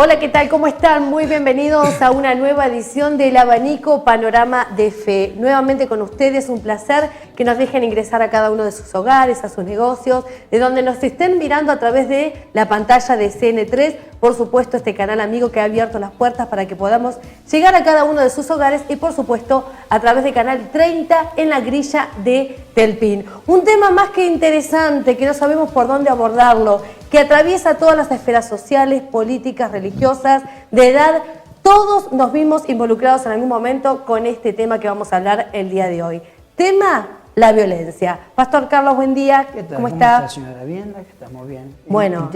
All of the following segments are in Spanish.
Hola, ¿qué tal? ¿Cómo están? Muy bienvenidos a una nueva edición del Abanico Panorama de Fe. Nuevamente con ustedes, un placer que nos dejen ingresar a cada uno de sus hogares, a sus negocios, de donde nos estén mirando a través de la pantalla de CN3, por supuesto este canal amigo que ha abierto las puertas para que podamos llegar a cada uno de sus hogares y por supuesto a través de Canal 30 en la grilla de Telpin. Un tema más que interesante, que no sabemos por dónde abordarlo, que atraviesa todas las esferas sociales, políticas, religiosas, de edad. Todos nos vimos involucrados en algún momento con este tema que vamos a hablar el día de hoy. Tema, la violencia. Pastor Carlos, buen día. ¿Qué tal? ¿Cómo está? Señora? Bien, estamos bien. Bueno.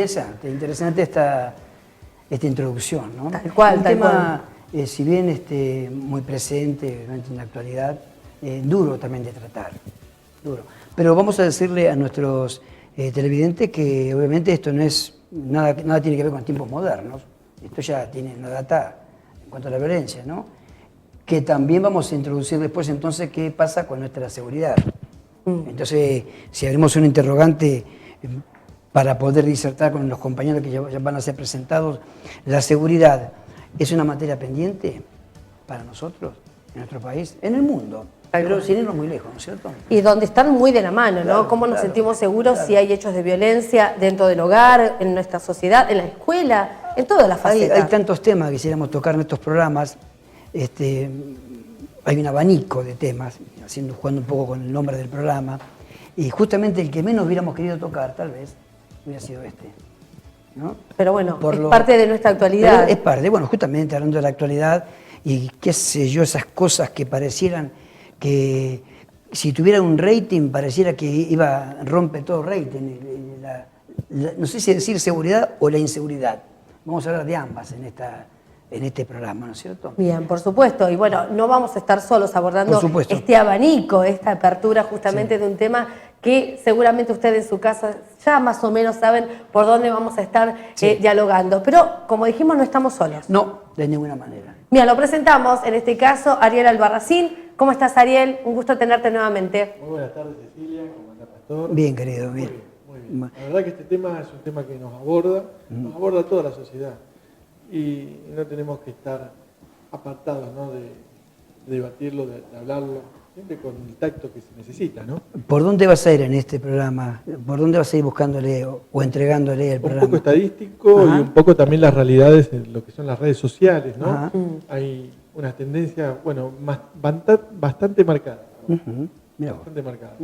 Interesante esta introducción, ¿no? Tal cual, Un tal tema, si bien muy presente en la actualidad, duro también de tratar, duro. Pero vamos a decirle a nuestros televidentes que obviamente esto no es, nada tiene que ver con tiempos modernos, esto ya tiene una data en cuanto a la violencia, ¿no? Que también vamos a introducir después entonces qué pasa con nuestra seguridad. Entonces, si abrimos un interrogante para poder disertar con los compañeros que ya van a ser presentados, la seguridad es una materia pendiente para nosotros, en nuestro país, en el mundo. Pero sin irnos muy lejos, ¿no es cierto? Y donde están muy de la mano, ¿no? Claro, ¿Cómo nos sentimos seguros claro. si hay hechos de violencia dentro del hogar, en nuestra sociedad, en la escuela, en todas las facetas? Hay tantos temas que quisiéramos tocar en estos programas. Hay un abanico de temas, jugando un poco con el nombre del programa. Y justamente el que menos hubiéramos querido tocar, tal vez, hubiera sido este, ¿no? Pero bueno, parte de nuestra actualidad. Es parte, bueno, justamente hablando de la actualidad y qué sé yo, esas cosas que parecieran que si tuviera un rating pareciera que rompe todo rating, no sé si decir seguridad o la inseguridad. Vamos a hablar de ambas en este programa, ¿no es cierto? Bien, por supuesto. Y bueno, no vamos a estar solos abordando este abanico, esta apertura justamente de un tema que seguramente ustedes en su casa ya más o menos saben por dónde vamos a estar dialogando. Pero, como dijimos, no estamos solos. No, de ninguna manera. Mira, lo presentamos, en este caso, Ariel Albarracín. ¿Cómo estás, Ariel? Un gusto tenerte nuevamente. Muy buenas tardes, Cecilia. ¿Cómo anda, Pastor? Bien, querido, bien. Muy bien. La verdad que este tema es un tema que nos aborda toda la sociedad. Y no tenemos que estar apartados, ¿no? de debatirlo, de hablarlo, siempre con el tacto que se necesita, ¿no? ¿Por dónde vas a ir en este programa? ¿Por dónde vas a ir buscándole o entregándole el programa? Un poco estadístico y un poco también las realidades de lo que son las redes sociales, ¿no? Hay una tendencia, bueno, bastante marcada. Bastante marcada.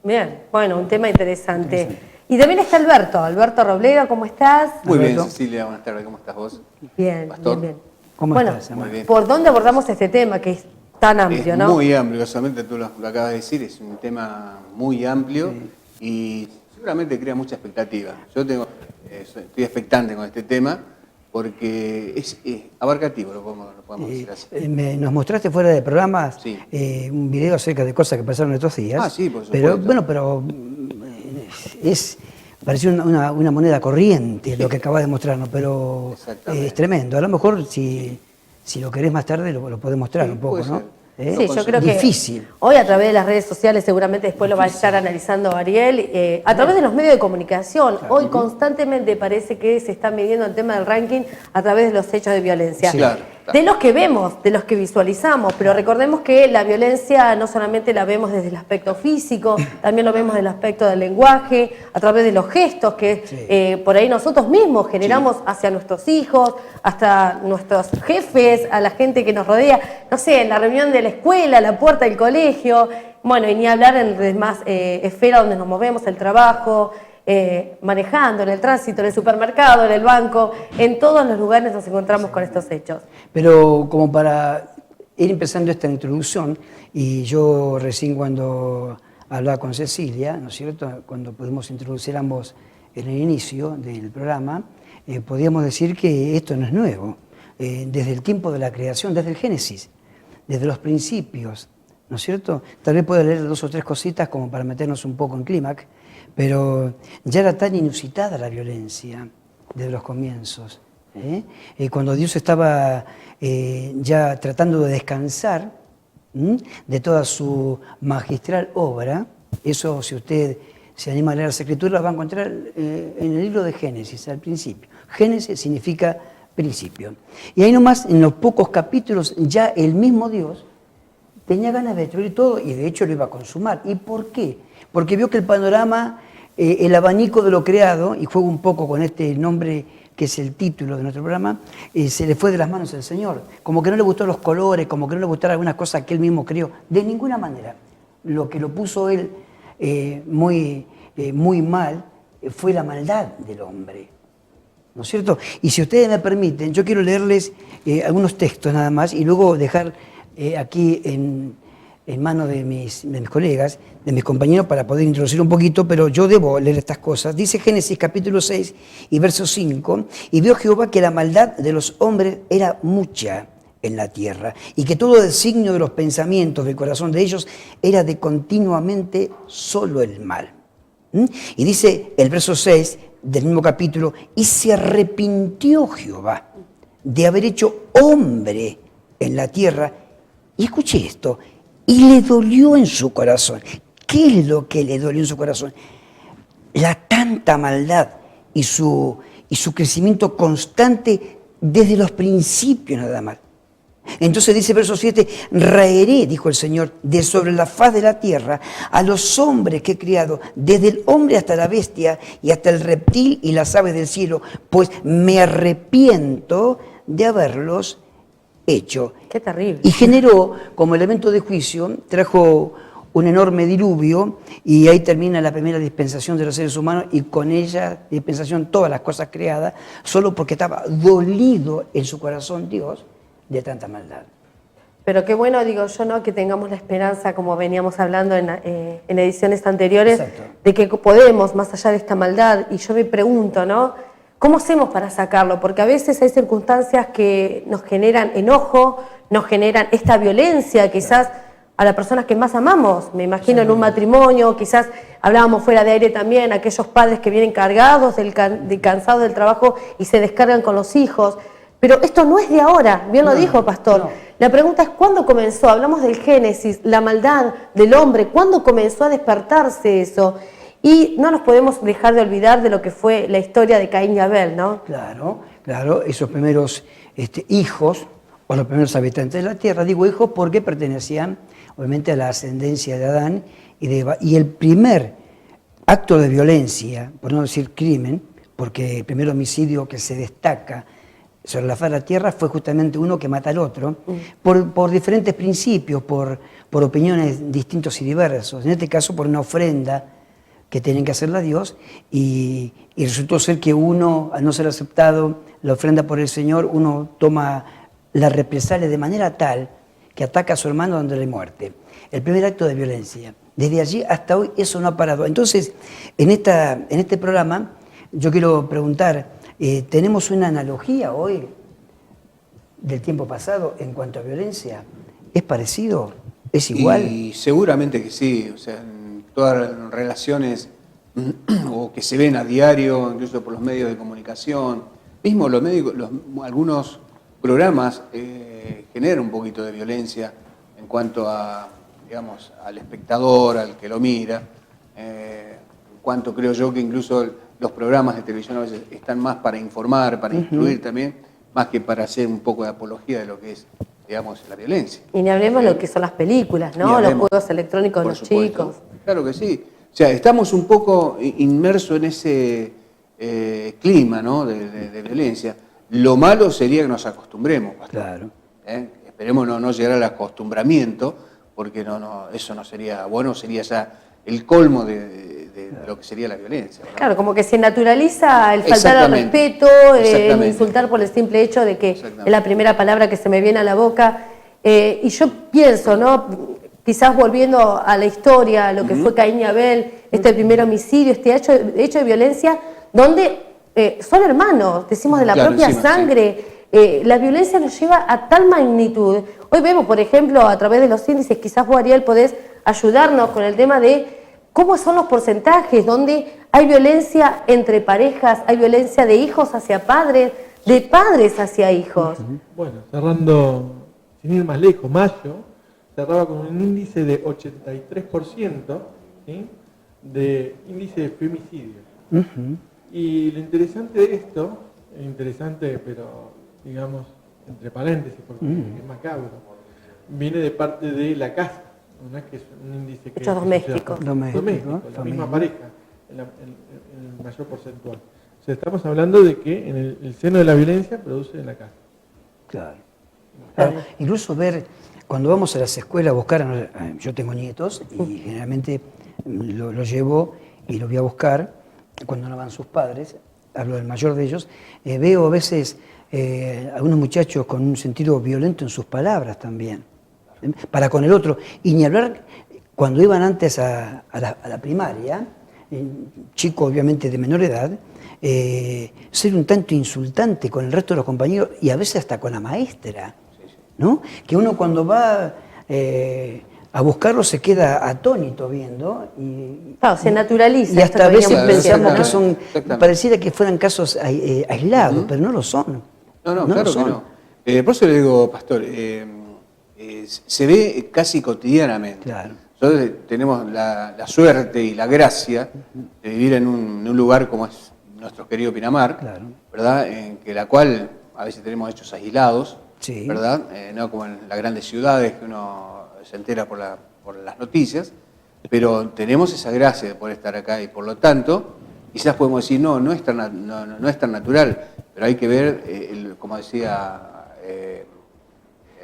Bien, bueno, un tema interesante. Y también está Alberto Robledo, ¿cómo estás? Muy bien, Cecilia, buenas tardes, ¿cómo estás vos? Bien, Pastor. bien. ¿Cómo estás, muy bien. ¿Por dónde abordamos este tema que es tan amplio, no? Muy amplio, solamente tú lo acabas de decir, es un tema muy amplio y seguramente crea mucha expectativa. Yo estoy expectante con este tema porque es abarcativo, lo podemos decir así. Nos mostraste fuera de programas un video acerca de cosas que pasaron estos días. Ah, sí, por supuesto. Pero pareció una moneda corriente lo que acabas de mostrarnos, pero es tremendo. A lo mejor si lo querés más tarde lo podés mostrar un poco, ¿no? Sí, yo creo que difícil. Hoy a través de las redes sociales, seguramente después lo va a estar analizando Ariel, a través de los medios de comunicación, hoy constantemente parece que se está midiendo el tema del ranking a través de los hechos de violencia. Sí, claro. De los que vemos, de los que visualizamos, pero recordemos que la violencia no solamente la vemos desde el aspecto físico, también lo vemos desde el aspecto del lenguaje, a través de los gestos que por ahí nosotros mismos generamos hacia nuestros hijos, hasta nuestros jefes, a la gente que nos rodea, no sé, en la reunión de la escuela, la puerta del colegio, bueno, y ni hablar en las demás esferas donde nos movemos, el trabajo, manejando, en el tránsito, en el supermercado, en el banco, en todos los lugares nos encontramos con estos hechos. Pero como para ir empezando esta introducción, y yo recién cuando hablaba con Cecilia, ¿no es cierto?, cuando pudimos introducir ambos en el inicio del programa, podíamos decir que esto no es nuevo. Desde el tiempo de la creación, desde el Génesis, desde los principios, ¿no es cierto? Tal vez pueda leer 2 o 3 cositas como para meternos un poco en clímax, pero ya era tan inusitada la violencia desde los comienzos. Cuando Dios estaba ya tratando de descansar de toda su magistral obra, eso si usted se anima a leer las Escrituras va a encontrar en el libro de Génesis al principio. Génesis significa principio. Y ahí nomás, en los pocos capítulos, ya el mismo Dios tenía ganas de destruir todo y de hecho lo iba a consumar. ¿Y por qué? Porque vio que el panorama, el abanico de lo creado, y juego un poco con este nombre que es el título de nuestro programa, se le fue de las manos al Señor. Como que no le gustó los colores, como que no le gustaron algunas cosas que él mismo creó. De ninguna manera. Lo que lo puso él muy mal fue la maldad del hombre. ¿No es cierto? Y si ustedes me permiten, yo quiero leerles algunos textos nada más y luego dejar aquí en manos de mis colegas, de mis compañeros, para poder introducir un poquito, pero yo debo leer estas cosas. Dice Génesis capítulo 6 y verso 5, y vio Jehová que la maldad de los hombres era mucha en la tierra, y que todo designio de los pensamientos del corazón de ellos era de continuamente solo el mal. Y dice el verso 6 del mismo capítulo, y se arrepintió Jehová de haber hecho hombre en la tierra, y escuché esto, y le dolió en su corazón. ¿Qué es lo que le dolió en su corazón? La tanta maldad y su crecimiento constante desde los principios nada más. Entonces dice verso 7, raeré, dijo el Señor, de sobre la faz de la tierra a los hombres que he criado, desde el hombre hasta la bestia y hasta el reptil y las aves del cielo, pues me arrepiento de haberlos hecho. Qué terrible. Y generó, como elemento de juicio, trajo un enorme diluvio, y ahí termina la primera dispensación de los seres humanos, y con ella, dispensación, todas las cosas creadas, solo porque estaba dolido en su corazón Dios de tanta maldad. Pero qué bueno, digo yo, ¿no?, que tengamos la esperanza, como veníamos hablando en ediciones anteriores, Exacto, de que podemos, más allá de esta maldad. Y yo me pregunto, ¿no?, ¿cómo hacemos para sacarlo? Porque a veces hay circunstancias que nos generan enojo, nos generan esta violencia, quizás a las personas que más amamos, me imagino en un matrimonio, quizás hablábamos fuera de aire también, aquellos padres que vienen cargados, cansados del trabajo y se descargan con los hijos. Pero esto no es de ahora, bien lo dijo Pastor. No. La pregunta es, ¿cuándo comenzó? Hablamos del Génesis, la maldad del hombre, ¿cuándo comenzó a despertarse eso? Y no nos podemos dejar de olvidar de lo que fue la historia de Caín y Abel, ¿no? Claro, esos primeros hijos, o los primeros habitantes de la tierra, digo hijos porque pertenecían obviamente a la ascendencia de Adán y de Eva. Y el primer acto de violencia, por no decir crimen, porque el primer homicidio que se destaca sobre la faz de la tierra fue justamente uno que mata al otro, por diferentes principios, por opiniones distintos y diversos. En este caso, por una ofrenda que tenían que hacerle a Dios, y resultó ser que uno, al no ser aceptado la ofrenda por el Señor, uno toma la represalia de manera tal que ataca a su hermano dándole muerte. El primer acto de violencia. Desde allí hasta hoy eso no ha parado. Entonces, en este programa, yo quiero preguntar, ¿tenemos una analogía hoy del tiempo pasado en cuanto a violencia? ¿Es parecido? ¿Es igual? Y seguramente que sí, o sea, en todas las relaciones o que se ven a diario, incluso por los medios de comunicación, mismo los medios, algunos programas generan un poquito de violencia en cuanto a, digamos, al espectador, al que lo mira, en cuanto creo yo que incluso los programas de televisión a veces están más para informar, para instruir también, más que para hacer un poco de apología de lo que es, digamos, la violencia. Y ni hablemos de lo que son las películas, ¿no? Los juegos electrónicos de los chicos. Claro que sí. O sea, estamos un poco inmersos en ese clima, ¿no?, de violencia. Lo malo sería que nos acostumbremos, Pastor. Claro. Esperemos no llegar al acostumbramiento, porque eso no sería bueno, sería ya el colmo de lo que sería la violencia, ¿verdad? Claro, como que se naturaliza el faltar al respeto, el insultar por el simple hecho de que es la primera palabra que se me viene a la boca. Y yo pienso, ¿no?, quizás volviendo a la historia, a lo que fue Caín y Abel, este primer homicidio, este hecho de violencia, donde son hermanos, decimos de la propia sangre. Sí. La violencia nos lleva a tal magnitud. Hoy vemos, por ejemplo, a través de los índices, quizás vos, Ariel, podés ayudarnos con el tema de cómo son los porcentajes, donde hay violencia entre parejas, hay violencia de hijos hacia padres, de padres hacia hijos. Bueno, cerrando, sin ir más lejos, mayo cerraba con un índice de 83%, ¿sí?, de índice de femicidios. Y lo interesante de esto, interesante pero digamos, entre paréntesis, porque es macabro, viene de parte de la casa, no es que es un índice que... Hechos domésticos. Doméstico, la misma pareja, en el mayor porcentual. O sea, estamos hablando de que en el seno de la violencia produce en la casa. Claro. Incluso ver, cuando vamos a las escuelas a buscar, yo tengo nietos y generalmente lo llevo y lo voy a buscar cuando no van sus padres, hablo del mayor de ellos, veo a veces algunos muchachos con un sentido violento en sus palabras también, para con el otro, y ni hablar cuando iban antes a la primaria, chico obviamente de menor edad, ser un tanto insultante con el resto de los compañeros y a veces hasta con la maestra, ¿no? Que uno cuando va a buscarlo se queda atónito viendo y, claro, se naturaliza. y hasta a veces pensamos que son, exactamente. pareciera que fueran casos aislados, pero no lo son. No, claro que no. Por eso le digo, Pastor, se ve casi cotidianamente. Claro. Nosotros tenemos la suerte y la gracia de vivir en un lugar como es nuestro querido Pinamar, Claro. ¿verdad? En que la cual a veces tenemos hechos aislados, Sí. ¿verdad? No como en las grandes ciudades que uno se entera por las noticias, pero tenemos esa gracia de poder estar acá y por lo tanto, quizás podemos decir, no es tan natural, pero hay que ver, como decía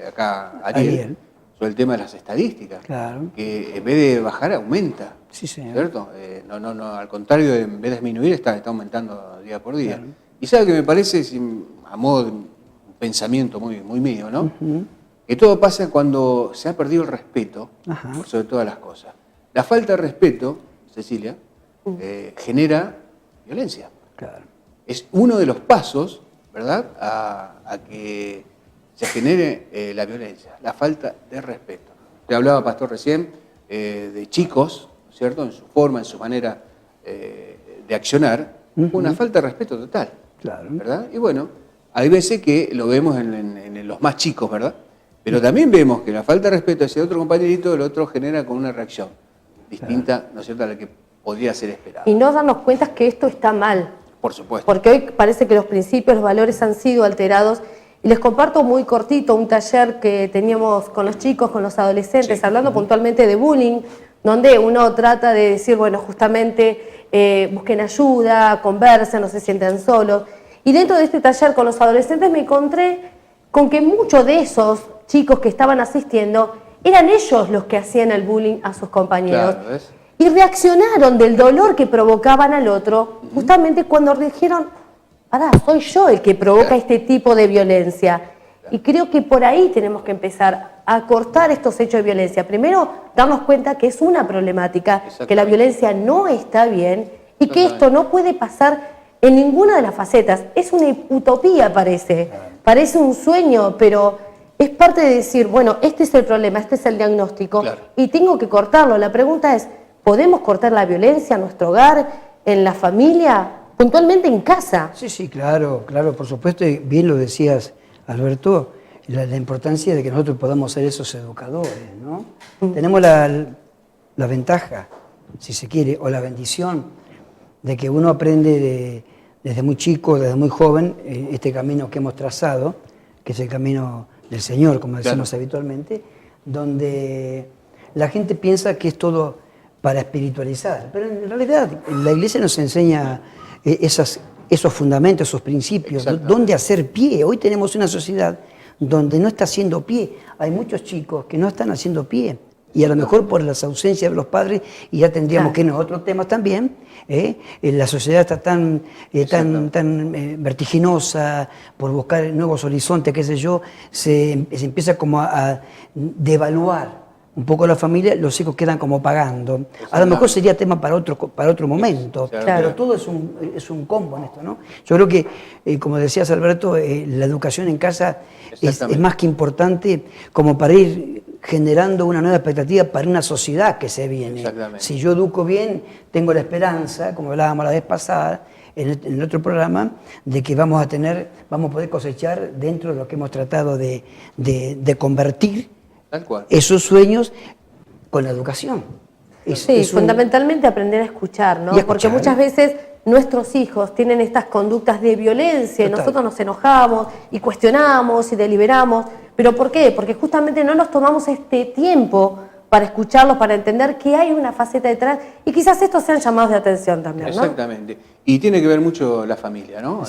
acá Ariel, sobre el tema de las estadísticas, Claro. que en vez de bajar aumenta, Sí, señor. ¿cierto? No, al contrario, en vez de disminuir está aumentando día por día. Claro. Y sabe que me parece, a modo de un pensamiento muy mío, ¿no? Que todo pasa cuando se ha perdido el respeto Ajá. por sobre todas las cosas. La falta de respeto, Cecilia, genera violencia. Claro. Es uno de los pasos, ¿verdad?, a que se genere la violencia, la falta de respeto. Te hablaba, Pastor, recién de chicos, ¿cierto?, en su forma, en su manera de accionar, una falta de respeto total, Claro. ¿verdad? Y bueno, hay veces que lo vemos en los más chicos, ¿verdad? Pero también vemos que la falta de respeto hacia otro compañerito, el otro genera con una reacción distinta, ¿no es cierto?, a la que podría ser esperada. Y no darnos cuenta que esto está mal. Por supuesto. Porque hoy parece que los principios, los valores han sido alterados. Y les comparto muy cortito un taller que teníamos con los chicos, con los adolescentes, hablando puntualmente de bullying, donde uno trata de decir, bueno, justamente busquen ayuda, conversen, no se sientan solos. Y dentro de este taller con los adolescentes me encontré con que muchos de esos chicos que estaban asistiendo eran ellos los que hacían el bullying a sus compañeros. Claro, ¿ves? Y reaccionaron del dolor que provocaban al otro, justamente cuando dijeron, pará, soy yo el que provoca este tipo de violencia. Y creo que por ahí tenemos que empezar a cortar estos hechos de violencia. Primero, darnos cuenta que es una problemática, que la violencia no está bien y que esto no puede pasar en ninguna de las facetas. Es una utopía, parece un sueño, pero es parte de decir, bueno, este es el problema, este es el diagnóstico y tengo que cortarlo. La pregunta es, ¿podemos cortar la violencia en nuestro hogar, en la familia, puntualmente en casa? Sí, claro, por supuesto, y bien lo decías, Alberto, la importancia de que nosotros podamos ser esos educadores, ¿no? Tenemos la ventaja, si se quiere, o la bendición de que uno aprende desde muy chico, desde muy joven, este camino que hemos trazado, que es el camino del Señor, como decimos habitualmente, donde la gente piensa que es todo para espiritualizar, pero en realidad la Iglesia nos enseña esos fundamentos, esos principios, dónde hacer pie. Hoy tenemos una sociedad donde no está haciendo pie. Hay muchos chicos que no están haciendo pie. Y a lo mejor por las ausencias de los padres, y ya tendríamos que irnos a otros temas también, la sociedad está tan vertiginosa por buscar nuevos horizontes, qué sé yo, se empieza como a devaluar un poco la familia, los hijos quedan como pagando. A lo mejor sería tema para otro momento, pero todo es un combo en esto, ¿no? Yo creo que, como decías, Alberto, la educación en casa es más que importante como para ir generando una nueva expectativa para una sociedad que se viene. Si yo educo bien, tengo la esperanza, como hablábamos la vez pasada, en el otro programa, de que vamos a poder cosechar dentro de lo que hemos tratado de convertir esos sueños con la educación. Fundamentalmente aprender a escuchar, ¿no? Porque muchas veces nuestros hijos tienen estas conductas de violencia y Total. nosotros nos enojamos y cuestionamos y deliberamos. ¿Pero por qué? Porque justamente no nos tomamos este tiempo para escucharlos, para entender que hay una faceta detrás y quizás estos sean llamados de atención también, ¿no? Exactamente. Y tiene que ver mucho la familia, ¿no?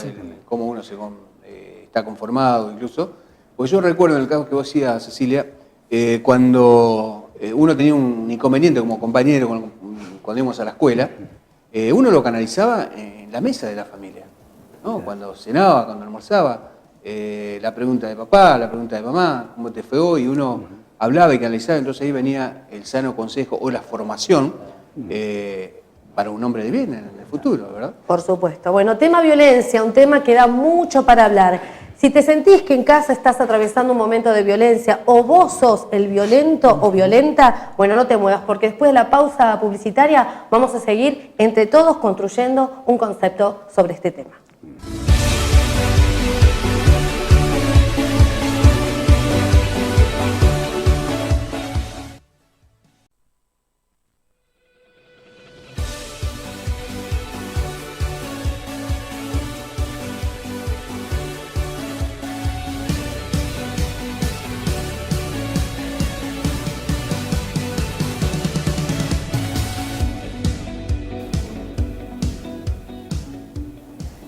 Cómo uno está conformado incluso. Porque yo recuerdo en el caso que vos decías, Cecilia, cuando uno tenía un inconveniente como compañero cuando íbamos a la escuela, uno lo canalizaba en la mesa de la familia, ¿no? Cuando cenaba, cuando almorzaba, la pregunta de papá, la pregunta de mamá, ¿cómo te fue hoy? Y uno hablaba y canalizaba, entonces ahí venía el sano consejo o la formación para un hombre de bien en el futuro, ¿verdad? Por supuesto. Bueno, tema violencia, un tema que da mucho para hablar. Si te sentís que en casa estás atravesando un momento de violencia o vos sos el violento o violenta, bueno, no te muevas porque después de la pausa publicitaria vamos a seguir entre todos construyendo un concepto sobre este tema.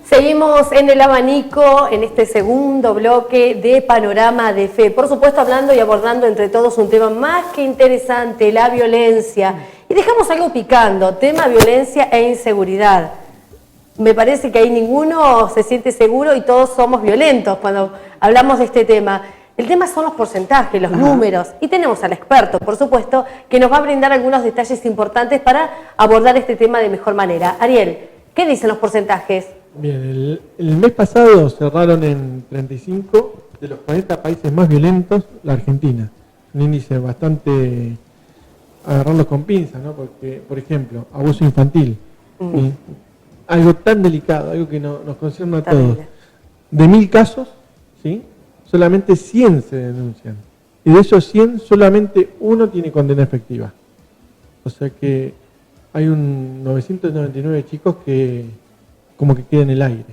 Seguimos en el abanico, en este segundo bloque de Panorama de Fe. Por supuesto, hablando y abordando entre todos un tema más que interesante, la violencia. Y dejamos algo picando, tema violencia e inseguridad. Me parece que ahí ninguno se siente seguro y todos somos violentos cuando hablamos de este tema. El tema son los porcentajes, los números. Y tenemos al experto, por supuesto, que nos va a brindar algunos detalles importantes para abordar este tema de mejor manera. Ariel, ¿qué dicen los porcentajes? Bien, el mes pasado cerraron en 35 de los 40 países más violentos la Argentina. Un índice bastante agarrarlos con pinzas, ¿no? Porque, por ejemplo, abuso infantil. ¿Sí? Algo tan delicado, algo que nos concierne a todos. De 1000 casos, ¿sí? Solamente 100 se denuncian. Y de esos 100, solamente uno tiene condena efectiva. O sea que hay un 999 chicos que como que queda en el aire.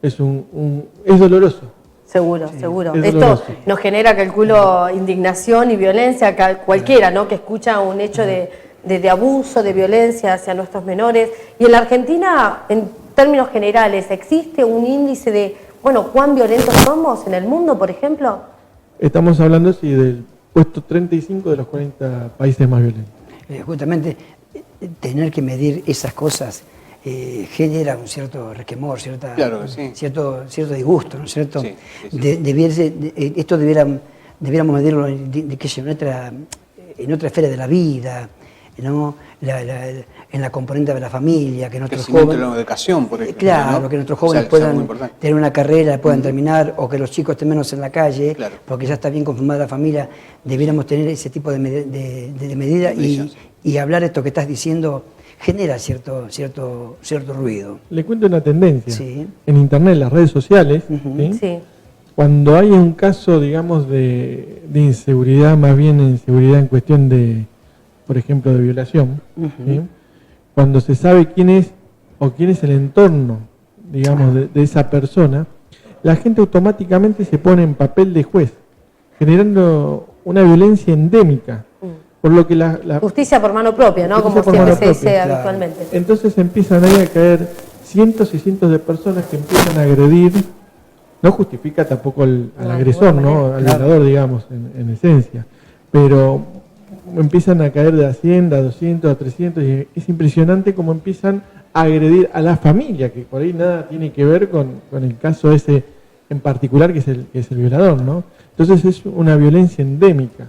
Es doloroso. Seguro, seguro. Es Esto doloroso. nos genera, calculo, indignación y violencia a cualquiera, ¿no? Que escucha un hecho de abuso, de violencia hacia nuestros menores. Y en la Argentina, en términos generales, ¿existe un índice de, bueno, cuán violentos somos en el mundo, por ejemplo? Estamos hablando, sí, del puesto 35 de los 40 países más violentos. Justamente tener que medir esas cosas genera un cierto requemor, Claro, sí. cierto disgusto, ¿no es cierto? Sí, sí. Esto debiéramos medirlo en otra esfera de la vida, ¿no? En la componente de la familia, que nuestros jóvenes... de la educación, por ejemplo. Claro, ¿no? que nuestros jóvenes O sea, puedan tener una carrera, puedan terminar, o que los chicos estén menos en la calle, Claro. porque ya está bien conformada la familia. Debiéramos tener ese tipo de medidas y hablar esto que estás diciendo genera cierto ruido. Le cuento una tendencia. Sí. En internet, en las redes sociales, ¿sí? Sí. Cuando hay un caso, digamos, de inseguridad, más bien inseguridad en cuestión de, por ejemplo, de violación, ¿sí? Cuando se sabe quién es o quién es el entorno, digamos, de esa persona, la gente automáticamente se pone en papel de juez, generando una violencia endémica. Por lo que Justicia por mano propia, ¿no? Como siempre se dice habitualmente. Entonces empiezan ahí a caer cientos y cientos de personas que empiezan a agredir. No justifica tampoco al agresor, ¿no? Al violador, digamos, en esencia. Pero empiezan a caer de a 100, a 200, a 300, y es impresionante cómo empiezan a agredir a la familia, que por ahí nada tiene que ver con el caso ese en particular, que es el violador, ¿no? Entonces es una violencia endémica.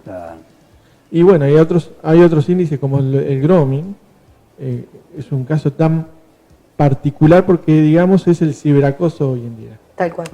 Y bueno, hay otros índices como el grooming, es un caso tan particular porque, digamos, es el ciberacoso hoy en día. Tal cual.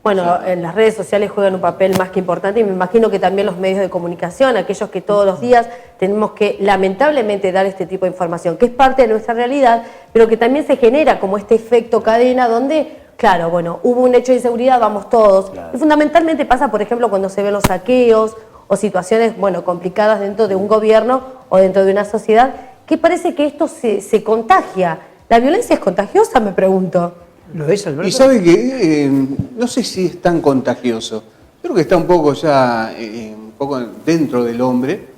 Bueno, en las redes sociales juegan un papel más que importante y me imagino que también los medios de comunicación, aquellos que todos los días tenemos que lamentablemente dar este tipo de información, que es parte de nuestra realidad, pero que también se genera como este efecto cadena donde, claro, bueno, hubo un hecho de inseguridad, vamos todos. Claro. Y fundamentalmente pasa, por ejemplo, cuando se ven los saqueos o situaciones, bueno, complicadas dentro de un gobierno o dentro de una sociedad, que parece que esto se contagia. ¿La violencia es contagiosa, me pregunto? ¿Lo es, Alberto? Y sabe que no sé si es tan contagioso. Creo que está un poco ya, un poco dentro del hombre,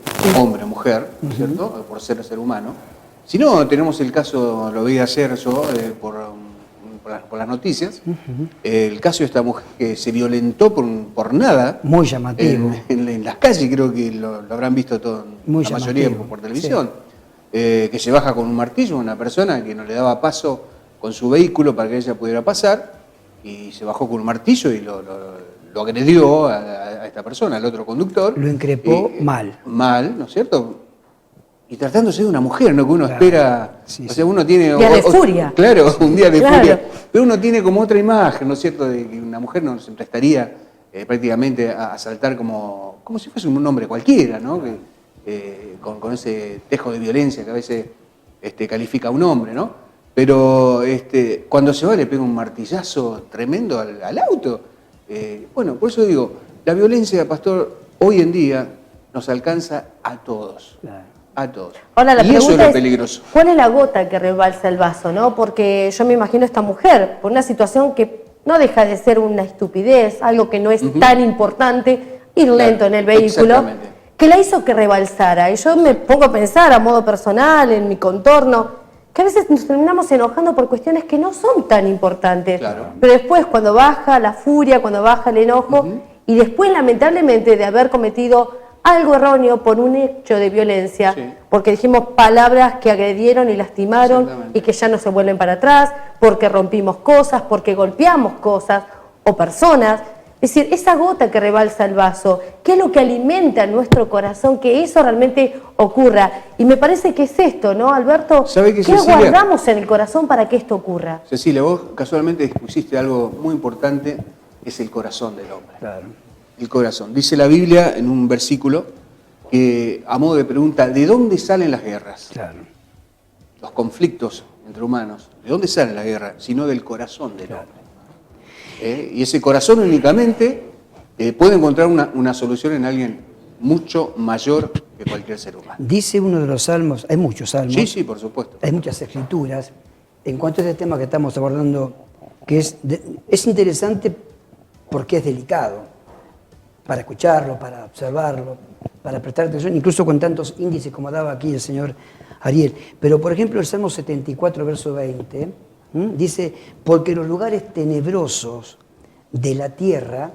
mujer, ¿no es cierto? Por ser humano. Si no, tenemos el caso, lo vi ayer yo por las noticias, el caso de esta mujer que se violentó por nada. Muy llamativo. En las calles, creo que lo habrán visto todo, Muy la mayoría llamativo, por televisión. Que se baja con un martillo, una persona que no le daba paso con su vehículo para que ella pudiera pasar, y se bajó con un martillo y lo agredió a esta persona, al otro conductor. Lo increpó mal. Mal, ¿no es cierto? Y tratándose de una mujer, ¿no? Que uno espera. Sí, o sea, uno tiene. Día de furia. Claro, un día de Claro. furia. Pero uno tiene como otra imagen, ¿no es cierto? De que una mujer no se prestaría prácticamente a saltar como si fuese un hombre cualquiera, ¿no? Con ese tejo de violencia que a veces califica a un hombre, ¿no? Pero cuando se va le pega un martillazo tremendo al auto. Bueno, por eso digo, la violencia, pastor, hoy en día nos alcanza a todos. Claro. A todos. Ahora la y eso es pregunta lo es, peligroso. ¿cuál es la gota que rebalsa el vaso, no? Porque yo me imagino a esta mujer, por una situación que no deja de ser una estupidez, algo que no es tan importante, ir lento en el vehículo, exactamente. que la hizo que rebalsara. Y yo me pongo a pensar a modo personal, en mi contorno, que a veces nos terminamos enojando por cuestiones que no son tan importantes. Claro. Pero después, cuando baja la furia, cuando baja el enojo, y después, lamentablemente, de haber cometido algo erróneo por un hecho de violencia, Sí. porque dijimos palabras que agredieron y lastimaron Exactamente. y que ya no se vuelven para atrás, porque rompimos cosas, porque golpeamos cosas o personas. Es decir, esa gota que rebalsa el vaso, ¿qué es lo que alimenta nuestro corazón? Que eso realmente ocurra. Y me parece que es esto, ¿no, Alberto? ¿Sabe qué, ¿Qué Cecilia? guardamos en el corazón para que esto ocurra? Cecilia, vos casualmente expusiste algo muy importante, es el corazón del hombre. Claro. El corazón. Dice la Biblia en un versículo que, a modo de pregunta, ¿de dónde salen las guerras? Claro. Los conflictos entre humanos. ¿De dónde salen las guerras? Sino del corazón del hombre. Y ese corazón únicamente puede encontrar una solución en alguien mucho mayor que cualquier ser humano. Dice uno de los salmos, hay muchos salmos, Sí, sí, por supuesto. hay muchas escrituras, en cuanto a este tema que estamos abordando, que es interesante porque es delicado, para escucharlo, para observarlo, para prestar atención, incluso con tantos índices como daba aquí el señor Ariel. Pero, por ejemplo, el Salmo 74, verso 20, dice, porque los lugares tenebrosos de la tierra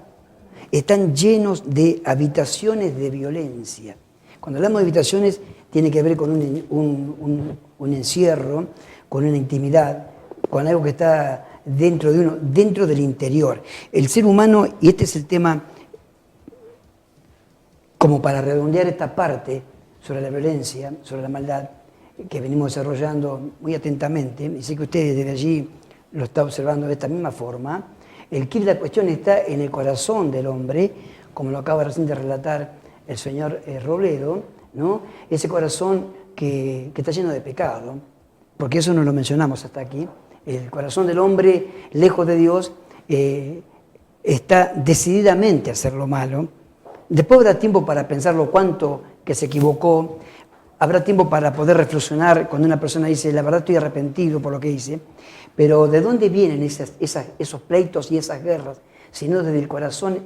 están llenos de habitaciones de violencia. Cuando hablamos de habitaciones, tiene que ver con un encierro, con una intimidad, con algo que está dentro de uno, dentro del interior. El ser humano, y este es el tema, como para redondear esta parte sobre la violencia, sobre la maldad, que venimos desarrollando muy atentamente, y sé que usted desde allí lo está observando de esta misma forma, el quid de la cuestión está en el corazón del hombre, como lo acaba recién de relatar el señor Robledo, ¿no? Ese corazón que está lleno de pecado, porque eso no lo mencionamos hasta aquí. El corazón del hombre, lejos de Dios, está decididamente a hacer lo malo. Después habrá tiempo para pensar lo cuánto que se equivocó, habrá tiempo para poder reflexionar cuando una persona dice, la verdad estoy arrepentido por lo que hice, pero ¿de dónde vienen esos pleitos y esas guerras? Sino desde el corazón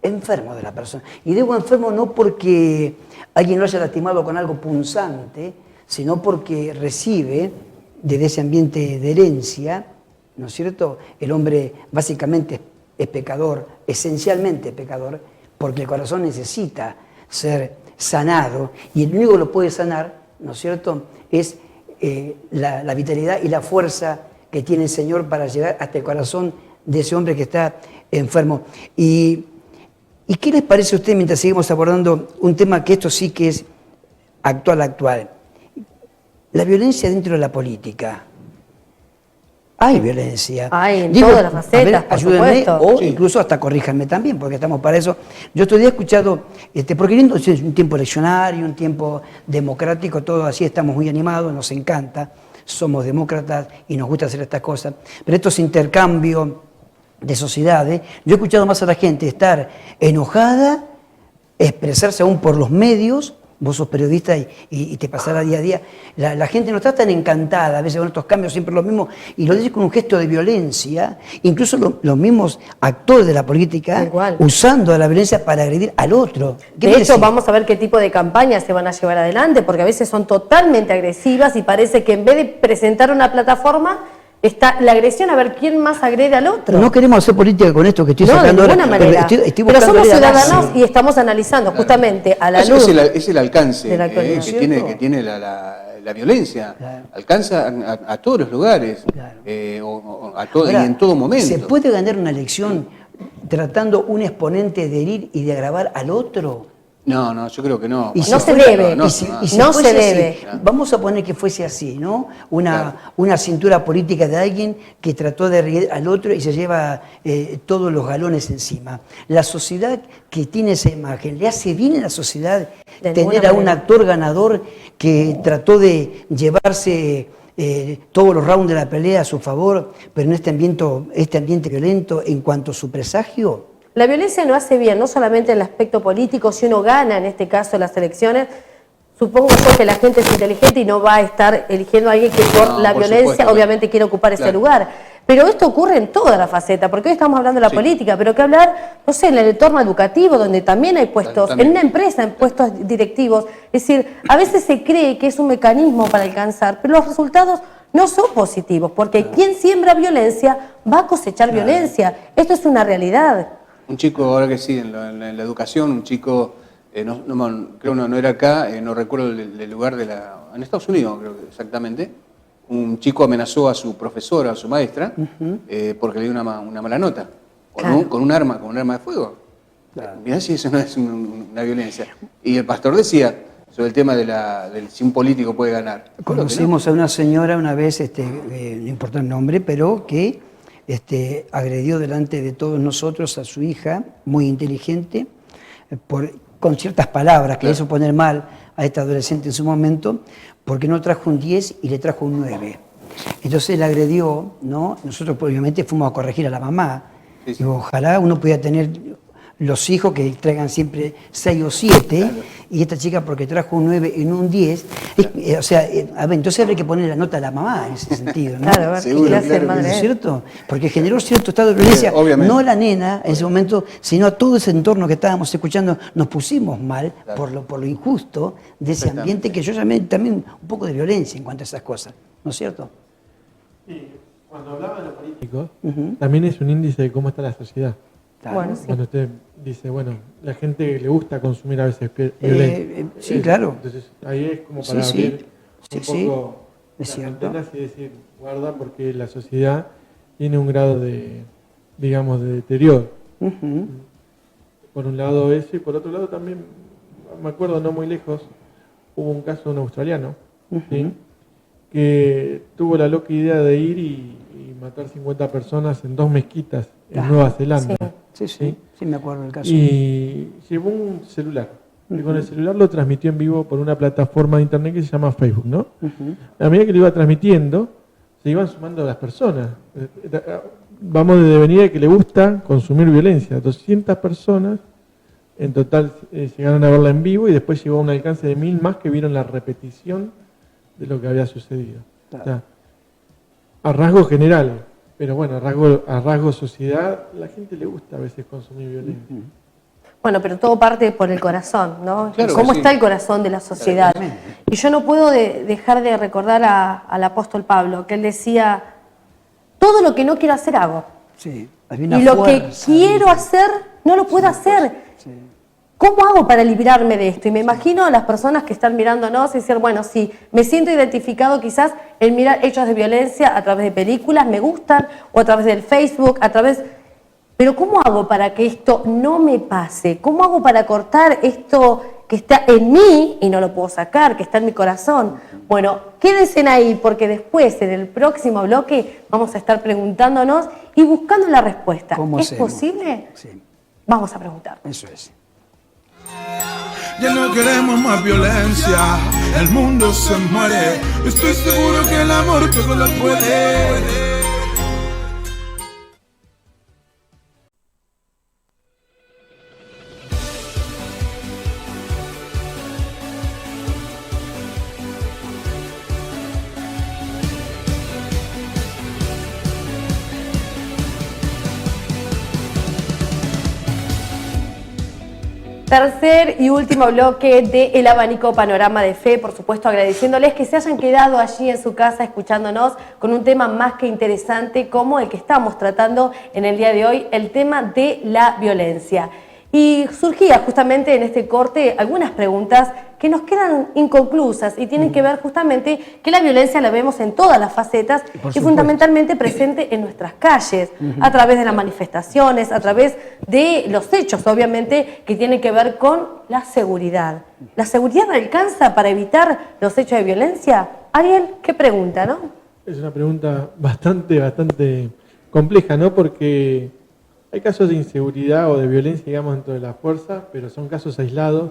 enfermo de la persona. Y digo enfermo no porque alguien lo haya lastimado con algo punzante, sino porque recibe desde ese ambiente de herencia, ¿no es cierto? El hombre básicamente es pecador, esencialmente pecador, porque el corazón necesita ser sanado, y el único que lo puede sanar, ¿no es cierto?, es la vitalidad y la fuerza que tiene el Señor para llegar hasta el corazón de ese hombre que está enfermo. ¿Y qué les parece a ustedes mientras seguimos abordando un tema que esto sí que es actual? La violencia dentro de la políotro hay violencia. Hay en todas las facetas, por ayúdenme, supuesto. o Sí. incluso hasta corríjanme también, porque estamos para eso. Yo estos días he escuchado, porque es un tiempo eleccionario, un tiempo democrático, todo así, estamos muy animados, nos encanta, somos demócratas y nos gusta hacer estas cosas. Pero estos intercambios de sociedades, yo he escuchado más a la gente estar enojada, expresarse aún por los medios vos sos periodista y te pasará día a día. La gente no está tan encantada a veces con estos cambios, siempre lo mismo, y lo dice con un gesto de violencia, incluso los mismos actores de la política Igual. usando a la violencia para agredir al otro. ¿Qué De me hecho, decís? vamos a ver qué tipo de campañas se van a llevar adelante, porque a veces son totalmente agresivas y parece que en vez de presentar una plataforma, está la agresión a ver quién más agrede al otro. No queremos hacer política con esto que estoy No, de sacando ninguna ahora, manera. estoy Pero buscando somos la ciudadanos base. y estamos analizando justamente a la Eso luz. es el alcance de la actualidad. que tiene la violencia. Claro. Alcanza a todos los lugares, Claro. y Ahora, en todo momento. ¿se puede ganar una elección tratando un exponente de herir y de agravar al otro? No, yo creo que no. Y No si se fuera- debe. y si No fuese se debe. así, vamos a poner que fuese así, ¿no? Claro. Una cintura política de alguien que trató de herir al otro y se lleva todos los galones encima. La sociedad que tiene esa imagen, ¿le hace bien a la sociedad De tener ninguna a un manera. actor ganador que trató de llevarse todos los rounds de la pelea a su favor, pero en este ambiente violento en cuanto a su presagio? La violencia no hace bien, no solamente en el aspecto político, si uno gana, en este caso, las elecciones, supongo yo que la gente es inteligente y no va a estar eligiendo a alguien que por No, la por violencia supuesto. obviamente quiere ocupar ese Claro. lugar. Pero esto ocurre en toda la faceta, porque hoy estamos hablando de la Sí. política, pero que hablar, no sé, en el entorno educativo, donde también hay puestos, También. en una empresa, en puestos directivos. Es decir, a veces se cree que es un mecanismo para alcanzar, pero los resultados no son positivos, porque quien siembra violencia va a cosechar violencia. Esto es una realidad. Un chico, ahora que sí, en la educación, un chico, creo no era acá, no recuerdo el lugar en Estados Unidos, creo que exactamente, un chico amenazó a su profesora, a su maestra, porque le dio una mala nota, Claro. con un arma de fuego. Claro. Mirá si eso no es una violencia. Y el pastor decía sobre el tema de si un político puede ganar. Conocimos a una señora una vez, no importa el nombre, pero que agredió delante de todos nosotros a su hija, muy inteligente, con ciertas palabras que Claro. hizo poner mal a esta adolescente en su momento, porque no trajo un 10 y le trajo un 9. Entonces la agredió, ¿no? Nosotros obviamente fuimos a corregir a la mamá. Sí, sí. Y ojalá uno pudiera tener los hijos que traigan siempre 6 o 7, Claro. y esta chica porque trajo un 9 y no un 10, a ver, entonces habría que poner la nota a la mamá en ese sentido, ¿no? Claro, a ver qué Seguro, clase de claro que madre ¿No es es. cierto? Porque generó cierto estado de violencia, obviamente. no a la nena en ese momento, sino a todo ese entorno que estábamos escuchando. Nos pusimos mal por lo injusto de ese ambiente, que yo llamé también un poco de violencia en cuanto a esas cosas, ¿no es cierto? Y cuando hablaba de lo político, también es un índice de cómo está la sociedad. Claro. Bueno, sí. Cuando usted dice, bueno, la gente le gusta consumir a veces violencia. Sí, claro. Entonces ahí es como Sí, para sí. abrir Sí, un sí. poco Es las cierto. antenas y decir, guarda, porque la sociedad tiene un grado de, digamos, de deterioro. Ujú. Por un lado eso y por otro lado también, me acuerdo no muy lejos, hubo un caso de un australiano, ¿sí? que tuvo la loca idea de ir y matar 50 personas en 2 mezquitas en Nueva Zelanda. Sí, me acuerdo del caso. Y llevó un celular. Y con el celular lo transmitió en vivo por una plataforma de internet que se llama Facebook, ¿no? A medida que lo iba transmitiendo, se iban sumando las personas. Vamos de devenir de que le gusta consumir violencia. 200 personas en total llegaron a verla en vivo y después llegó a un alcance de 1000 más que vieron la repetición de lo que había sucedido. Claro. O sea, a rasgos generales, pero bueno, a rasgo sociedad, a la gente le gusta a veces consumir violencia. Bueno, pero todo parte por el corazón, ¿no? Claro ¿Cómo que sí. está el corazón de la sociedad? Y yo no puedo dejar de recordar al apóstol Pablo, que él decía, todo lo que no quiero hacer hago. Sí, había una Y lo que fuerza. quiero hacer, no lo puedo hacer. Sí. ¿Cómo hago para librarme de esto? Y me imagino a las personas que están mirándonos y decir, bueno, sí, me siento identificado quizás en mirar hechos de violencia a través de películas, me gustan, o a través del Facebook, Pero ¿cómo hago para que esto no me pase? ¿Cómo hago para cortar esto que está en mí y no lo puedo sacar, que está en mi corazón? Bueno, quédense ahí porque después, en el próximo bloque, vamos a estar preguntándonos y buscando la respuesta. ¿Cómo ¿Es hacemos? posible? Sí, Vamos a preguntar. eso es. Ya no queremos más violencia, el mundo se muere. Estoy seguro que el amor todo lo puede. Tercer y último bloque de El Abanico Panorama de Fe, por supuesto agradeciéndoles que se hayan quedado allí en su casa escuchándonos con un tema más que interesante como el que estamos tratando en el día de hoy, el tema de la violencia. Y surgía justamente en este corte algunas preguntas que nos quedan inconclusas y tienen que ver justamente que la violencia la vemos en todas las facetas y fundamentalmente presente en nuestras calles, a través de las manifestaciones, a través de los hechos, obviamente, que tienen que ver con la seguridad. ¿La seguridad alcanza para evitar los hechos de violencia? Ariel, ¿qué pregunta, no? Es una pregunta bastante compleja, ¿no? Porque hay casos de inseguridad o de violencia, digamos, dentro de la fuerza, pero son casos aislados.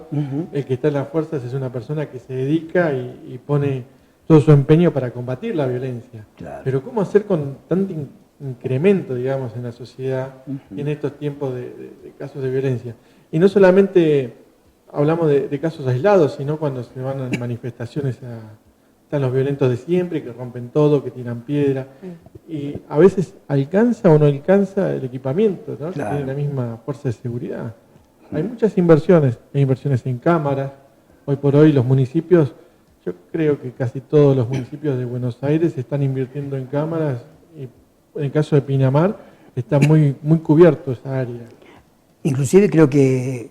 El que está en las fuerzas es una persona que se dedica y pone todo su empeño para combatir la violencia. Claro. Pero ¿cómo hacer con tanto incremento, digamos, en la sociedad en estos tiempos de casos de violencia? Y no solamente hablamos de casos aislados, sino cuando se van a manifestaciones están los violentos de siempre, que rompen todo, que tiran piedra. Y a veces alcanza o no alcanza el equipamiento, ¿no? Claro. Que tiene la misma fuerza de seguridad. Hay muchas inversiones, hay inversiones en cámaras. Hoy por hoy los municipios, yo creo que casi todos los municipios de Buenos Aires están invirtiendo en cámaras y en el caso de Pinamar está muy cubierto esa área. Inclusive creo que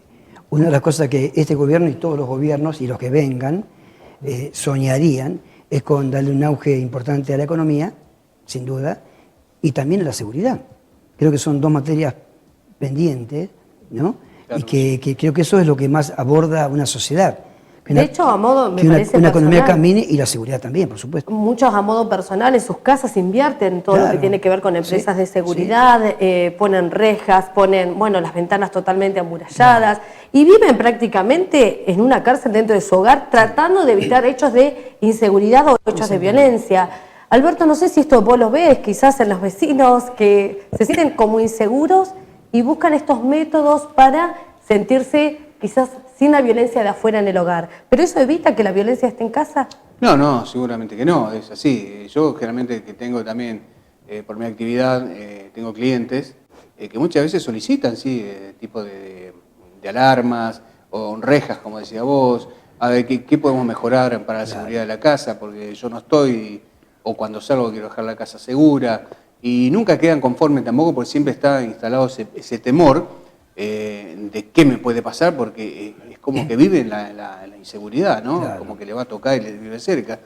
una de las cosas que este gobierno y todos los gobiernos y los que vengan soñarían es con darle un auge importante a la economía, sin duda, y también a la seguridad. Creo que son dos materias pendientes, ¿no? Claro. Y que creo que eso es lo que más aborda una sociedad. De hecho, a modo, me que parece una economía personal, camine y la seguridad también, por supuesto. muchos a modo personal en sus casas invierten todo lo Claro. que tiene que ver con empresas Sí, de seguridad, ponen rejas, ponen, bueno, las ventanas totalmente amuralladas y viven prácticamente en una cárcel dentro de su hogar tratando de evitar hechos de inseguridad o hechos de violencia. Alberto, no sé si esto vos lo ves, quizás en los vecinos que se sienten como inseguros y buscan estos métodos para sentirse quizás sin la violencia de afuera en el hogar. ¿Pero eso evita que la violencia esté en casa? No, seguramente que no, es así. Yo generalmente que tengo también, por mi actividad, tengo clientes que muchas veces solicitan, sí, tipo de alarmas o rejas, como decía vos, a ver qué podemos mejorar para la seguridad de la casa, porque yo no estoy, o cuando salgo quiero dejar la casa segura, y nunca quedan conformes tampoco porque siempre está instalado ese temor de qué me puede pasar, porque es como que vive en la inseguridad, ¿no? Claro. Como que le va a tocar y le vive cerca.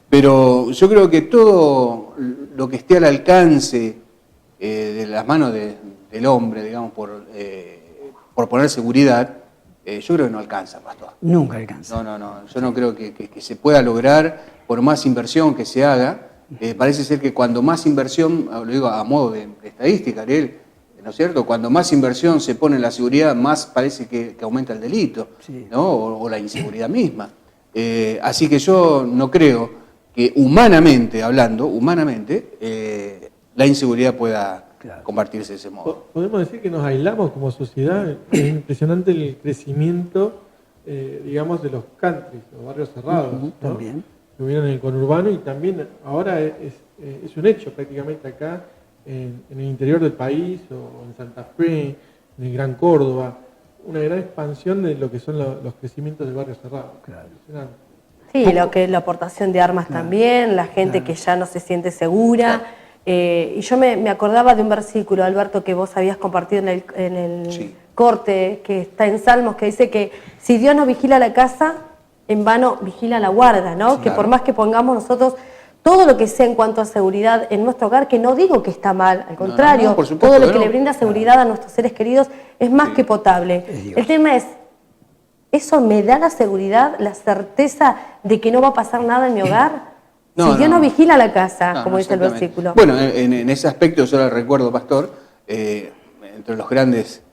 Pero yo creo que todo lo que esté al alcance de las manos del hombre, digamos, por poner seguridad, yo creo que no alcanza, Pastor. Nunca alcanza. No, yo no creo que se pueda lograr por más inversión que se haga. Parece ser que cuando más inversión, lo digo a modo de estadística, Ariel, ¿no es cierto? Cuando más inversión se pone en la seguridad, más parece que aumenta el delito, Sí. ¿no? O la inseguridad misma. Así que yo no creo que humanamente hablando, la inseguridad pueda combatirse de ese modo. Podemos decir que nos aislamos como sociedad. Es impresionante el crecimiento, digamos, de los countries, los barrios cerrados, ¿no? También. Que hubieron en el conurbano y también ahora es un hecho prácticamente acá en el interior del país o en Santa Fe, en el Gran Córdoba, una gran expansión de lo que son los crecimientos de barrios cerrados. Claro. Impresionante. Sí, lo que es la aportación de armas también, la gente que ya no se siente segura. Y yo me acordaba de un versículo, Alberto, que vos habías compartido en el Sí. corte, que está en Salmos, que dice que si Dios no vigila la casa, en vano vigila la guarda, ¿no? Sí, que claro. por más que pongamos nosotros todo lo que sea en cuanto a seguridad en nuestro hogar, que no digo que está mal, al contrario, no, por supuesto todo lo que que no. le brinda seguridad a nuestros seres queridos es más que potable. Es Dios. El tema es, ¿eso me da la seguridad, la certeza de que no va a pasar nada en mi hogar? No, Si Dios no. no vigila la casa, No, como dice el exactamente. versículo. Bueno, en ese aspecto yo le recuerdo, Pastor, entre los grandes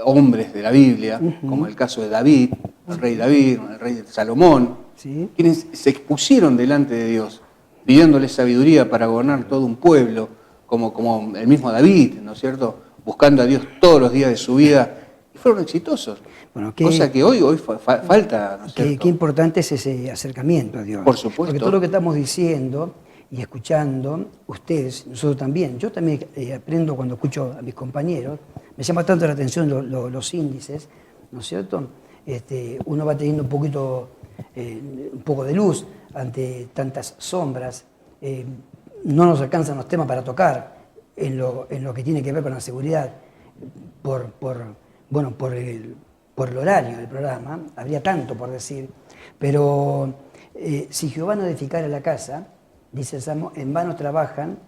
hombres de la Biblia, como el caso de David, el rey Salomón, Sí. quienes se expusieron delante de Dios, pidiéndole sabiduría para gobernar todo un pueblo, como el mismo David, ¿no es cierto? Buscando a Dios todos los días de su vida, y fueron exitosos. Bueno, Cosa que hoy falta, ¿no es cierto? Qué importante es ese acercamiento a Dios. Por supuesto. Porque todo lo que estamos diciendo y escuchando, ustedes, nosotros también, yo también aprendo cuando escucho a mis compañeros, me llama tanto la atención los índices ¿no es cierto? Uno va teniendo un poco de luz ante tantas sombras. No nos alcanzan los temas para tocar en lo que tiene que ver con la seguridad por el horario del programa. Habría tanto por decir, pero si Jehová no edificara la casa, dice el Salmo, en vano trabajan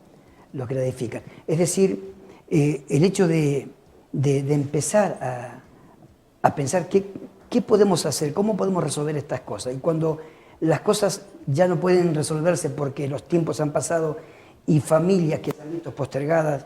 los que la edifican. Es decir, el hecho de empezar a pensar qué podemos hacer, cómo podemos resolver estas cosas. Y cuando las cosas ya no pueden resolverse porque los tiempos han pasado y familias que están visto postergadas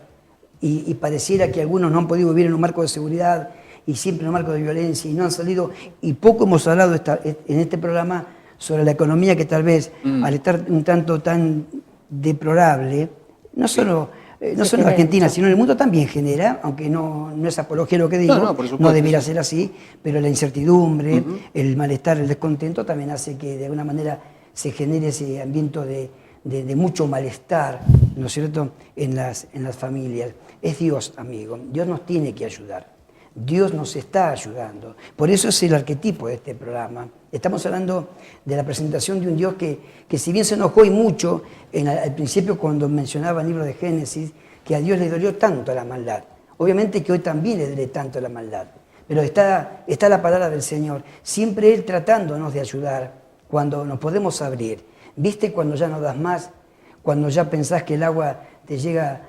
y pareciera que algunos no han podido vivir en un marco de seguridad y siempre en un marco de violencia y no han salido, y poco hemos hablado en este programa sobre la economía que tal vez al estar un tanto tan deplorable, no solo en Argentina, sino en el mundo también genera, aunque no es apología lo que digo, no debiera ser así, pero la incertidumbre, el malestar, el descontento también hace que de alguna manera se genere ese ambiente de mucho malestar, ¿no es cierto?, en las familias. Es Dios, amigo, Dios nos tiene que ayudar, Dios nos está ayudando. Por eso es el arquetipo de este programa. Estamos hablando de la presentación de un Dios que si bien se enojó y mucho al principio cuando mencionaba el libro de Génesis, que a Dios le dolió tanto la maldad. Obviamente que hoy también le duele tanto la maldad. Pero está la palabra del Señor, siempre Él tratándonos de ayudar cuando nos podemos abrir. ¿Viste cuando ya no das más? Cuando ya pensás que el agua te llega,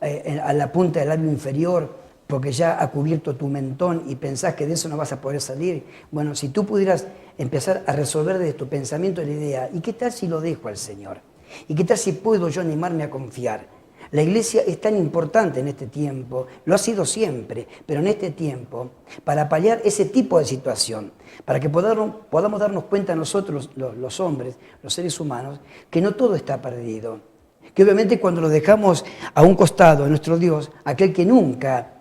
a la punta del labio inferior, porque ya ha cubierto tu mentón y pensás que de eso no vas a poder salir. Bueno, si tú pudieras empezar a resolver desde tu pensamiento la idea, ¿y qué tal si lo dejo al Señor? ¿Y qué tal si puedo yo animarme a confiar? La iglesia es tan importante en este tiempo, lo ha sido siempre, pero en este tiempo, para paliar ese tipo de situación, para que podamos darnos cuenta nosotros, los hombres, los seres humanos, que no todo está perdido. Que obviamente cuando lo dejamos a un costado, a nuestro Dios, aquel que nunca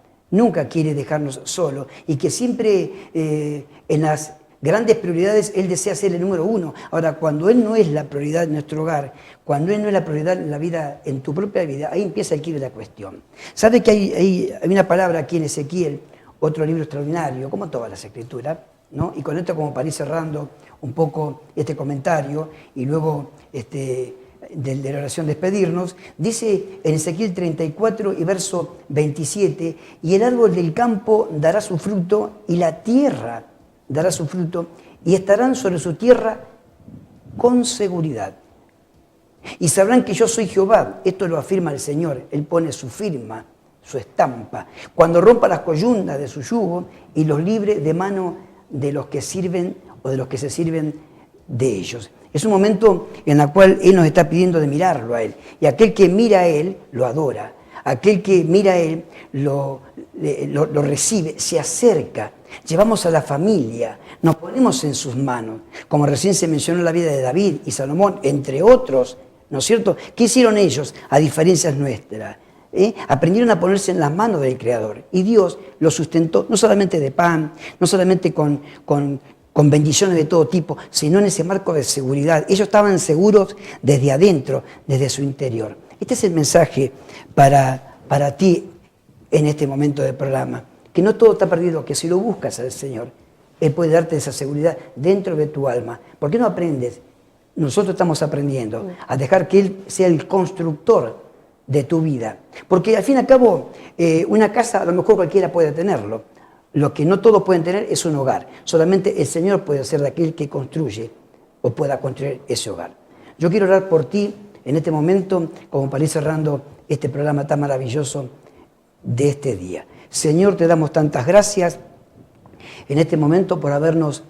quiere dejarnos solo y que siempre en las grandes prioridades Él desea ser el número uno. Ahora, cuando Él no es la prioridad en nuestro hogar, cuando Él no es la prioridad en la vida, en tu propia vida, ahí empieza el quid de la cuestión. ¿Sabe que hay una palabra aquí en Ezequiel, otro libro extraordinario, como todas las escrituras, ¿no? Y con esto como para ir cerrando un poco este comentario y luego de la oración despedirnos, dice en Ezequiel 34 y verso 27, y el árbol del campo dará su fruto y la tierra dará su fruto y estarán sobre su tierra con seguridad. Y sabrán que yo soy Jehová, esto lo afirma el Señor, Él pone su firma, su estampa, cuando rompa las coyundas de su yugo y los libre de mano de los que sirven o de los que se sirven de ellos. Es un momento en el cual Él nos está pidiendo de mirarlo a Él. Y aquel que mira a Él, lo adora. Aquel que mira a Él, lo recibe, se acerca. Llevamos a la familia, nos ponemos en sus manos. Como recién se mencionó la vida de David y Salomón, entre otros, ¿no es cierto? ¿Qué hicieron ellos a diferencias nuestras? Aprendieron a ponerse en las manos del Creador. Y Dios los sustentó, no solamente de pan, no solamente con bendiciones de todo tipo, sino en ese marco de seguridad. Ellos estaban seguros desde adentro, desde su interior. Este es el mensaje para ti en este momento del programa. Que no todo está perdido, que si lo buscas al Señor, Él puede darte esa seguridad dentro de tu alma. ¿Por qué no aprendes? Nosotros estamos aprendiendo a dejar que Él sea el constructor de tu vida. Porque al fin y al cabo, una casa a lo mejor cualquiera puede tenerlo. Lo que no todos pueden tener es un hogar. Solamente el Señor puede ser de aquel que construye o pueda construir ese hogar. Yo quiero orar por ti en este momento, como para ir cerrando este programa tan maravilloso de este día. Señor, te damos tantas gracias en este momento por habernos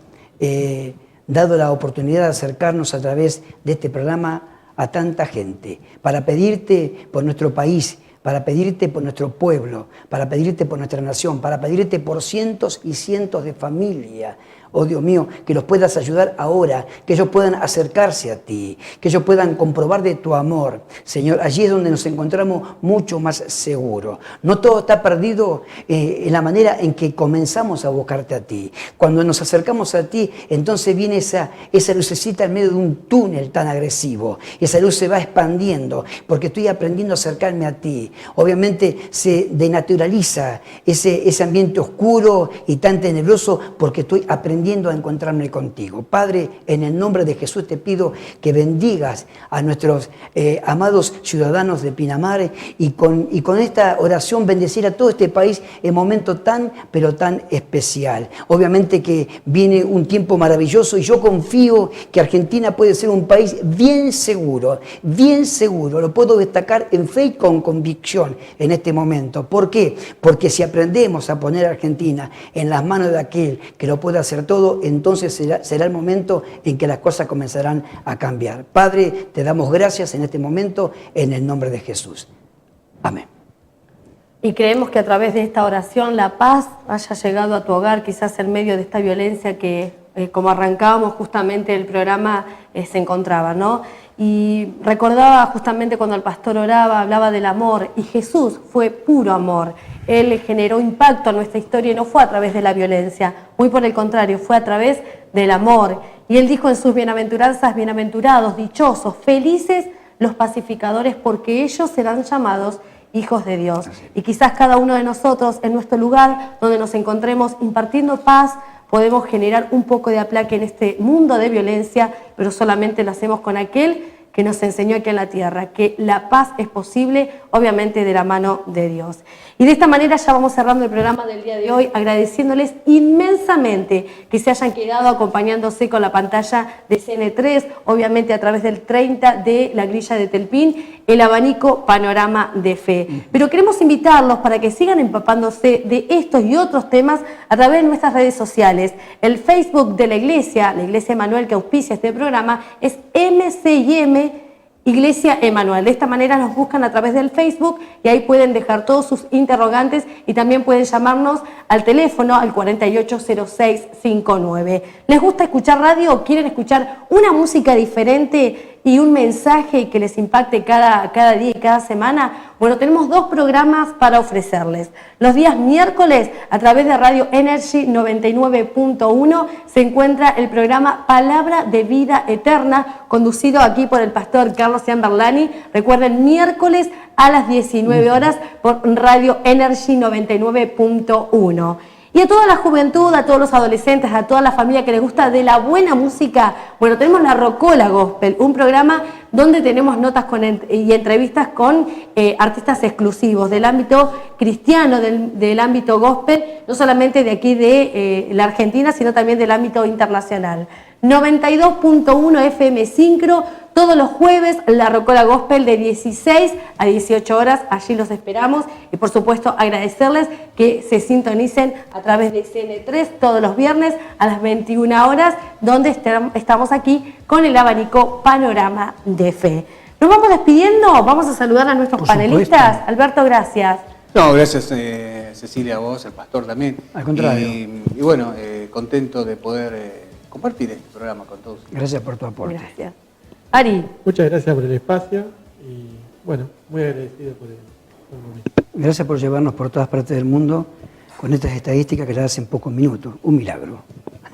dado la oportunidad de acercarnos a través de este programa a tanta gente, para pedirte por nuestro país, para pedirte por nuestro pueblo, para pedirte por nuestra nación, para pedirte por cientos y cientos de familias. Oh Dios mío, que los puedas ayudar ahora, que ellos puedan acercarse a ti, que ellos puedan comprobar de tu amor. Señor, allí es donde nos encontramos mucho más seguros. No todo está perdido en la manera en que comenzamos a buscarte a ti. Cuando nos acercamos a ti, entonces viene esa lucecita en medio de un túnel tan agresivo. Esa luz se va expandiendo, porque estoy aprendiendo a acercarme a ti. ti. Obviamente se denaturaliza ese ambiente oscuro y tan tenebroso porque estoy aprendiendo a encontrarme contigo. Padre, en el nombre de Jesús te pido que bendigas a nuestros amados ciudadanos de Pinamar y con esta oración bendecir a todo este país en momento tan, pero tan especial. Obviamente que viene un tiempo maravilloso y yo confío que Argentina puede ser un país bien seguro, lo puedo destacar en fe y con convicción en este momento. ¿Por qué? Porque si aprendemos a poner a Argentina en las manos de aquel que lo puede hacer todo, entonces será el momento en que las cosas comenzarán a cambiar. Padre, te damos gracias en este momento en el nombre de Jesús. Amén. Y creemos que a través de esta oración la paz haya llegado a tu hogar, quizás en medio de esta violencia que, como arrancábamos justamente el programa, se encontraba, ¿no? Y recordaba justamente cuando el pastor oraba, hablaba del amor, y Jesús fue puro amor. Él generó impacto en nuestra historia y no fue a través de la violencia, muy por el contrario, fue a través del amor. Y Él dijo en sus bienaventuranzas, bienaventurados, dichosos, felices los pacificadores, porque ellos serán llamados hijos de Dios. Y quizás cada uno de nosotros, en nuestro lugar donde nos encontremos impartiendo paz, podemos generar un poco de aplaque en este mundo de violencia, pero solamente lo hacemos con aquel que nos enseñó aquí en la tierra, que la paz es posible, obviamente de la mano de Dios. Y de esta manera ya vamos cerrando el programa del día de hoy, agradeciéndoles inmensamente que se hayan quedado acompañándose con la pantalla de CN3, obviamente a través del 30 de la grilla de Telpín, el abanico Panorama de Fe. Pero queremos invitarlos para que sigan empapándose de estos y otros temas a través de nuestras redes sociales. El Facebook de la Iglesia Emanuel, que auspicia este programa, es MCIM Iglesia Emanuel. De esta manera nos buscan a través del Facebook y ahí pueden dejar todos sus interrogantes y también pueden llamarnos al teléfono al 480659. ¿Les gusta escuchar radio o quieren escuchar una música diferente y un mensaje que les impacte cada día y cada semana? Bueno, tenemos dos programas para ofrecerles. Los días miércoles, a través de Radio Energy 99.1, se encuentra el programa Palabra de Vida Eterna, conducido aquí por el pastor Carlos Ciamberlani. Recuerden, miércoles a las 19 horas por Radio Energy 99.1. Y a toda la juventud, a todos los adolescentes, a toda la familia que les gusta de la buena música, bueno, tenemos la Rocola Gospel, un programa donde tenemos notas y entrevistas con artistas exclusivos del ámbito cristiano, del ámbito gospel, no solamente de aquí de la Argentina, sino también del ámbito internacional. 92.1 FM Sincro, todos los jueves, la Rocola Gospel de 16 a 18 horas, allí los esperamos. Y por supuesto agradecerles que se sintonicen a través de CN3 todos los viernes a las 21 horas, donde estamos aquí con el abanico Panorama de Fe. Nos vamos despidiendo, vamos a saludar a nuestros panelistas. Alberto, gracias. No, gracias Cecilia, a vos, al pastor también. Al contrario. Y bueno, contento de poder compartir este programa con todos. Gracias por tu aporte. Gracias. Ari. Muchas gracias por el espacio y bueno, muy agradecido por el momento. Gracias por llevarnos por todas partes del mundo con estas estadísticas que las hacen pocos minutos. Un milagro.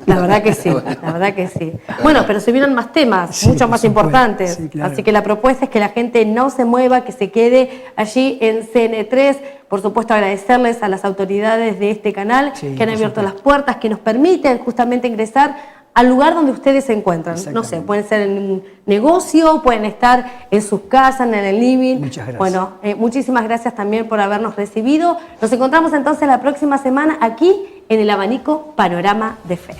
La verdad que sí, la verdad que sí. Bueno, pero se vieron más temas, Sí, mucho por más supuesto. importantes. Sí, claro. Así que la propuesta es que la gente no se mueva, que se quede allí en CN3. Por supuesto, agradecerles a las autoridades de este canal Sí, que han por abierto supuesto. las puertas, que nos permiten justamente ingresar al lugar donde ustedes se encuentran. No sé, Exactamente. pueden ser en un negocio, pueden estar en sus casas, en el living. Muchas gracias. Bueno, muchísimas gracias también por habernos recibido. Nos encontramos entonces la próxima semana aquí en el abanico Panorama de Fe.